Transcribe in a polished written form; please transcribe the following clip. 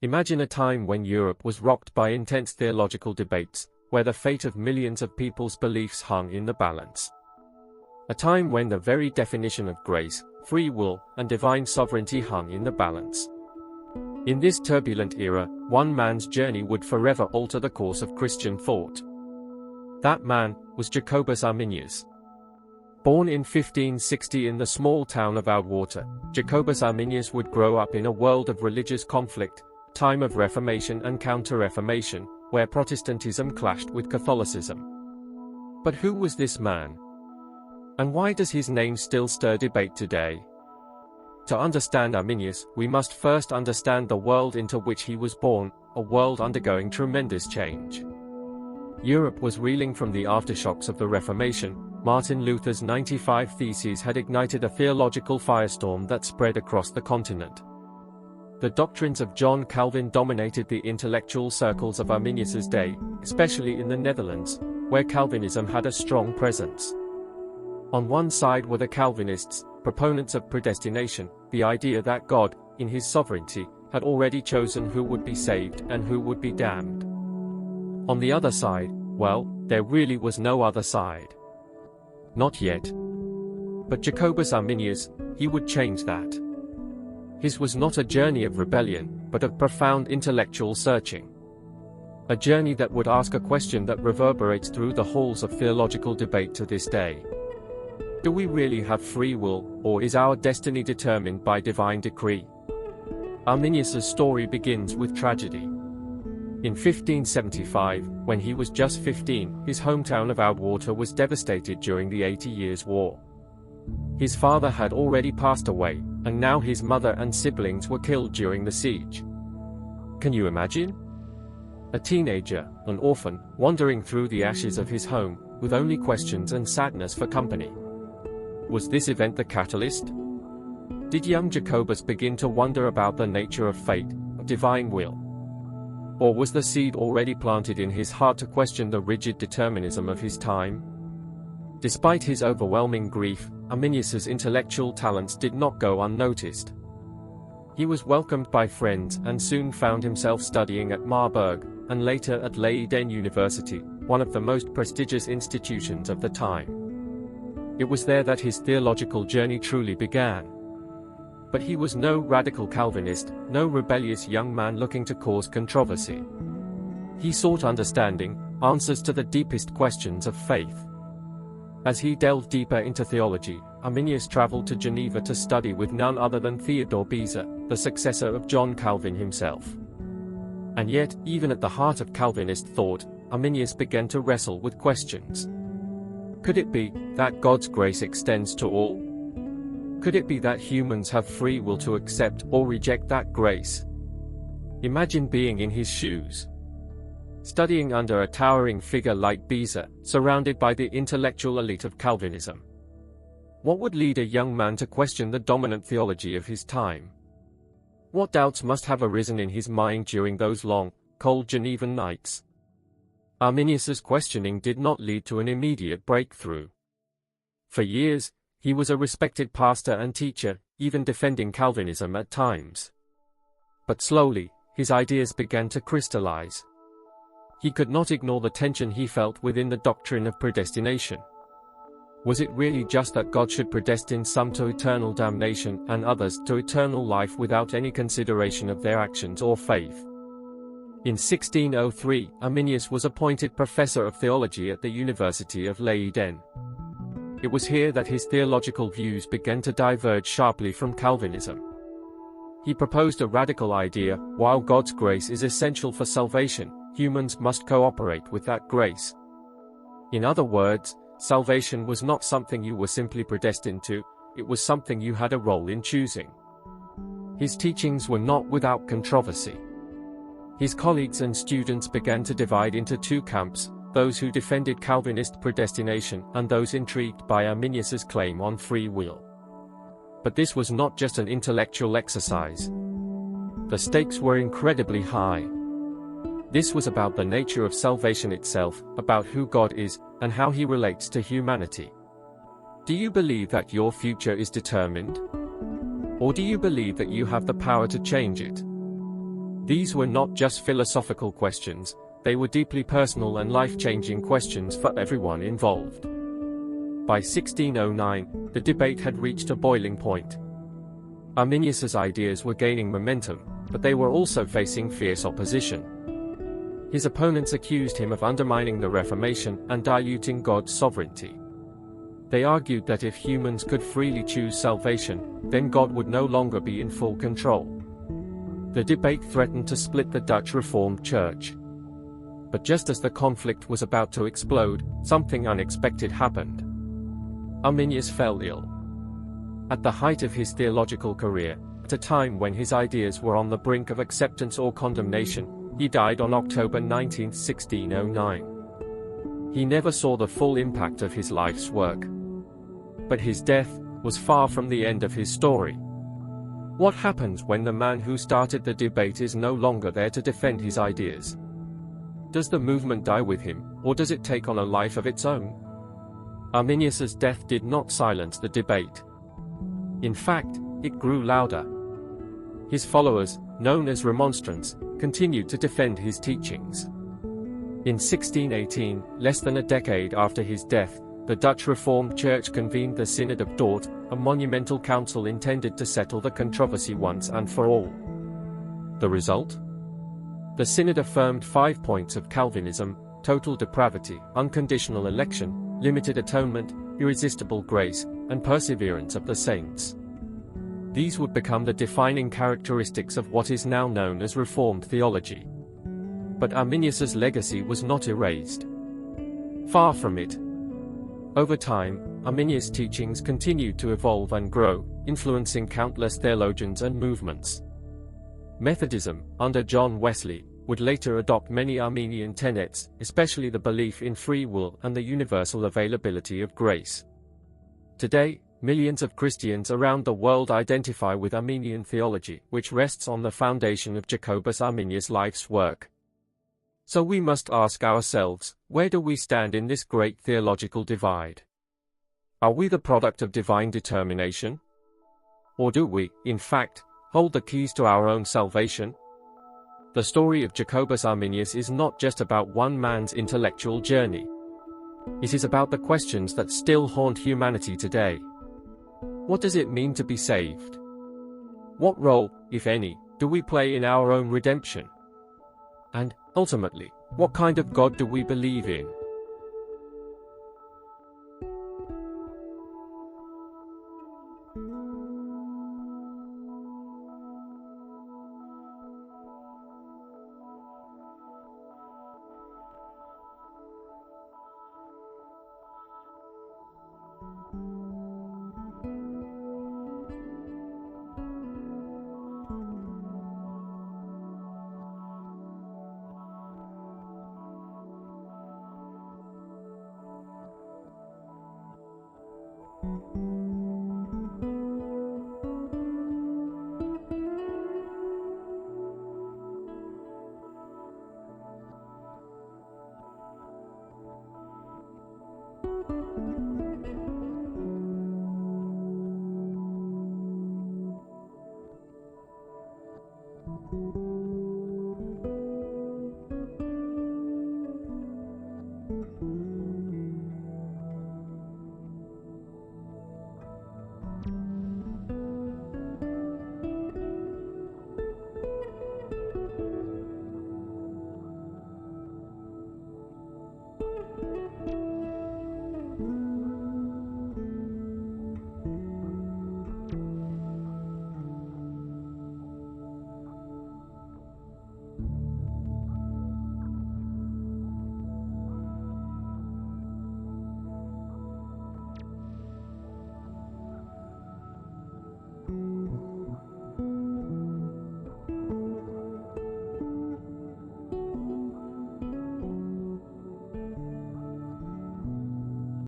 Imagine a time when Europe was rocked by intense theological debates, where the fate of millions of people's beliefs hung in the balance. A time when the very definition of grace, free will, and divine sovereignty hung in the balance. In this turbulent era, one man's journey would forever alter the course of Christian thought. That man was Jacobus Arminius. Born in 1560 in the small town of Outwater, Jacobus Arminius would grow up in a world of religious conflict, time of Reformation and Counter-Reformation, where Protestantism clashed with Catholicism. But who was this man? And why does his name still stir debate today? To understand Arminius, we must first understand the world into which he was born, a world undergoing tremendous change. Europe was reeling from the aftershocks of the Reformation. Martin Luther's 95 Theses had ignited a theological firestorm that spread across the continent. The doctrines of John Calvin dominated the intellectual circles of Arminius's day, especially in the Netherlands, where Calvinism had a strong presence. On one side were the Calvinists, proponents of predestination, the idea that God, in his sovereignty, had already chosen who would be saved and who would be damned. On the other side, well, there really was no other side. Not yet. But Jacobus Arminius, he would change that. His was not a journey of rebellion, but of profound intellectual searching. A journey that would ask a question that reverberates through the halls of theological debate to this day. Do we really have free will, or is our destiny determined by divine decree? Arminius's story begins with tragedy. In 1575, when he was just 15, his hometown of Outwater was devastated during the 80 Years' War. His father had already passed away, and now his mother and siblings were killed during the siege. Can you imagine? A teenager, an orphan, wandering through the ashes of his home, with only questions and sadness for company. Was this event the catalyst? Did young Jacobus begin to wonder about the nature of fate, of divine will? Or was the seed already planted in his heart to question the rigid determinism of his time? Despite his overwhelming grief, Arminius's intellectual talents did not go unnoticed. He was welcomed by friends and soon found himself studying at Marburg, and later at Leiden University, one of the most prestigious institutions of the time. It was there that his theological journey truly began. But he was no radical Calvinist, no rebellious young man looking to cause controversy. He sought understanding, answers to the deepest questions of faith. As he delved deeper into theology, Arminius traveled to Geneva to study with none other than Theodore Beza, the successor of John Calvin himself. And yet, even at the heart of Calvinist thought, Arminius began to wrestle with questions. Could it be that God's grace extends to all? Could it be that humans have free will to accept or reject that grace? Imagine being in his shoes. Studying under a towering figure like Beza, surrounded by the intellectual elite of Calvinism. What would lead a young man to question the dominant theology of his time? What doubts must have arisen in his mind during those long, cold Genevan nights? Arminius's questioning did not lead to an immediate breakthrough. For years, he was a respected pastor and teacher, even defending Calvinism at times. But slowly, his ideas began to crystallize. He could not ignore the tension he felt within the doctrine of predestination. Was it really just that God should predestine some to eternal damnation and others to eternal life without any consideration of their actions or faith? In 1603, Arminius was appointed professor of theology at the University of Leiden. It was here that his theological views began to diverge sharply from Calvinism. He proposed a radical idea: while God's grace is essential for salvation, humans must cooperate with that grace. In other words, salvation was not something you were simply predestined to, it was something you had a role in choosing. His teachings were not without controversy. His colleagues and students began to divide into two camps, those who defended Calvinist predestination and those intrigued by Arminius's claim on free will. But this was not just an intellectual exercise. The stakes were incredibly high. This was about the nature of salvation itself, about who God is, and how he relates to humanity. Do you believe that your future is determined? Or do you believe that you have the power to change it? These were not just philosophical questions, they were deeply personal and life-changing questions for everyone involved. By 1609, the debate had reached a boiling point. Arminius's ideas were gaining momentum, but they were also facing fierce opposition. His opponents accused him of undermining the Reformation and diluting God's sovereignty. They argued that if humans could freely choose salvation, then God would no longer be in full control. The debate threatened to split the Dutch Reformed Church. But just as the conflict was about to explode, something unexpected happened. Arminius fell ill. At the height of his theological career, at a time when his ideas were on the brink of acceptance or condemnation, he died on October 19, 1609. He never saw the full impact of his life's work. But his death was far from the end of his story. What happens when the man who started the debate is no longer there to defend his ideas? Does the movement die with him, or does it take on a life of its own? Arminius's death did not silence the debate. In fact, it grew louder. His followers, known as Remonstrants, continued to defend his teachings. In 1618, less than a decade after his death, the Dutch Reformed Church convened the Synod of Dort, a monumental council intended to settle the controversy once and for all. The result? The Synod affirmed 5 points of Calvinism: total depravity, unconditional election, limited atonement, irresistible grace, and perseverance of the saints. These would become the defining characteristics of what is now known as Reformed theology. But Arminius's legacy was not erased. Far from it. Over time, Arminius' teachings continued to evolve and grow, influencing countless theologians and movements. Methodism, under John Wesley, would later adopt many Arminian tenets, especially the belief in free will and the universal availability of grace. Today, millions of Christians around the world identify with Arminian theology, which rests on the foundation of Jacobus Arminius' life's work. So we must ask ourselves, where do we stand in this great theological divide? Are we the product of divine determination? Or do we, in fact, hold the keys to our own salvation? The story of Jacobus Arminius is not just about one man's intellectual journey. It is about the questions that still haunt humanity today. What does it mean to be saved? What role, if any, do we play in our own redemption? And, ultimately, what kind of God do we believe in?